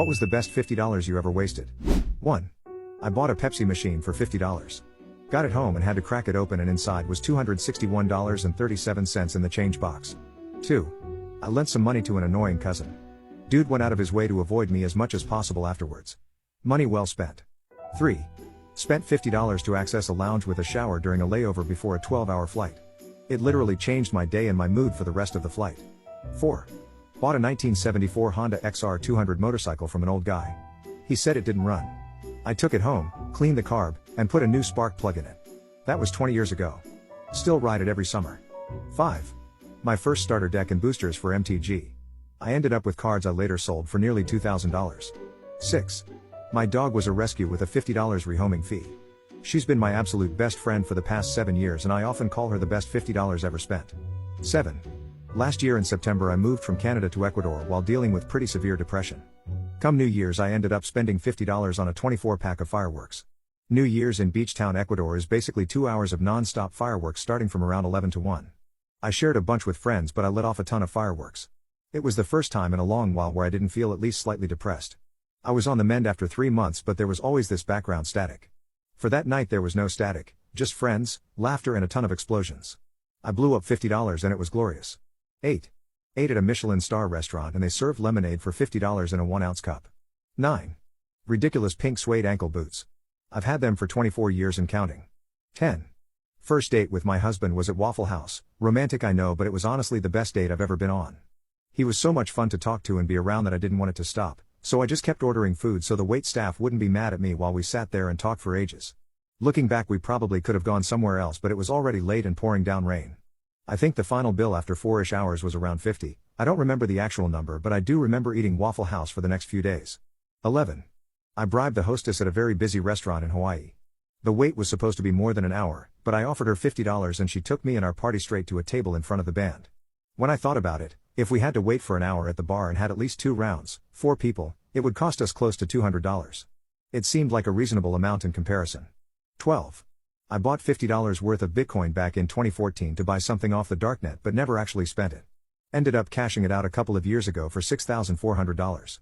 What was the best $50 you ever wasted? 1. I bought a Pepsi machine for $50. Got it home and had to crack it open, and inside was $261.37 in the change box. 2. I lent some money to an annoying cousin. Dude went out of his way to avoid me as much as possible afterwards. Money well spent. 3. Spent $50 to access a lounge with a shower during a layover before a 12-hour flight. It literally changed my day and my mood for the rest of the flight. 4. Bought a 1974 Honda XR200 motorcycle from an old guy. He said it didn't run. I took it home, cleaned the carb, and put a new spark plug in it. That was 20 years ago. Still ride it every summer. 5. My first starter deck and boosters for MTG. I ended up with cards I later sold for nearly $2,000. 6. My dog was a rescue with a $50 rehoming fee. She's been my absolute best friend for the past 7 years, and I often call her the best $50 ever spent. 7. Last year in September I moved from Canada to Ecuador while dealing with pretty severe depression. Come New Year's I ended up spending $50 on a 24-pack of fireworks. New Year's in Beach Town, Ecuador is basically 2 hours of non-stop fireworks starting from around 11 to 1. I shared a bunch with friends, but I let off a ton of fireworks. It was the first time in a long while where I didn't feel at least slightly depressed. I was on the mend after 3 months, but there was always this background static. For that night there was no static, just friends, laughter, and a ton of explosions. I blew up $50 and it was glorious. 8. Ate at a Michelin star restaurant and they served lemonade for $50 in a 1-ounce cup. 9. Ridiculous pink suede ankle boots. I've had them for 24 years and counting. 10. First date with my husband was at Waffle House. Romantic, I know, but it was honestly the best date I've ever been on. He was so much fun to talk to and be around that I didn't want it to stop, so I just kept ordering food so the wait staff wouldn't be mad at me while we sat there and talked for ages. Looking back, we probably could have gone somewhere else, but it was already late and pouring down rain. I think the final bill after 4-ish hours was around $50. I don't remember the actual number, but I do remember eating Waffle House for the next few days. 11. I bribed the hostess at a very busy restaurant in Hawaii. The wait was supposed to be more than an hour, but I offered her $50 and she took me and our party straight to a table in front of the band. When I thought about it, if we had to wait for an hour at the bar and had at least 2 rounds, 4 people, it would cost us close to $200. It seemed like a reasonable amount in comparison. 12. I bought $50 worth of Bitcoin back in 2014 to buy something off the darknet but never actually spent it. Ended up cashing it out a couple of years ago for $6,400.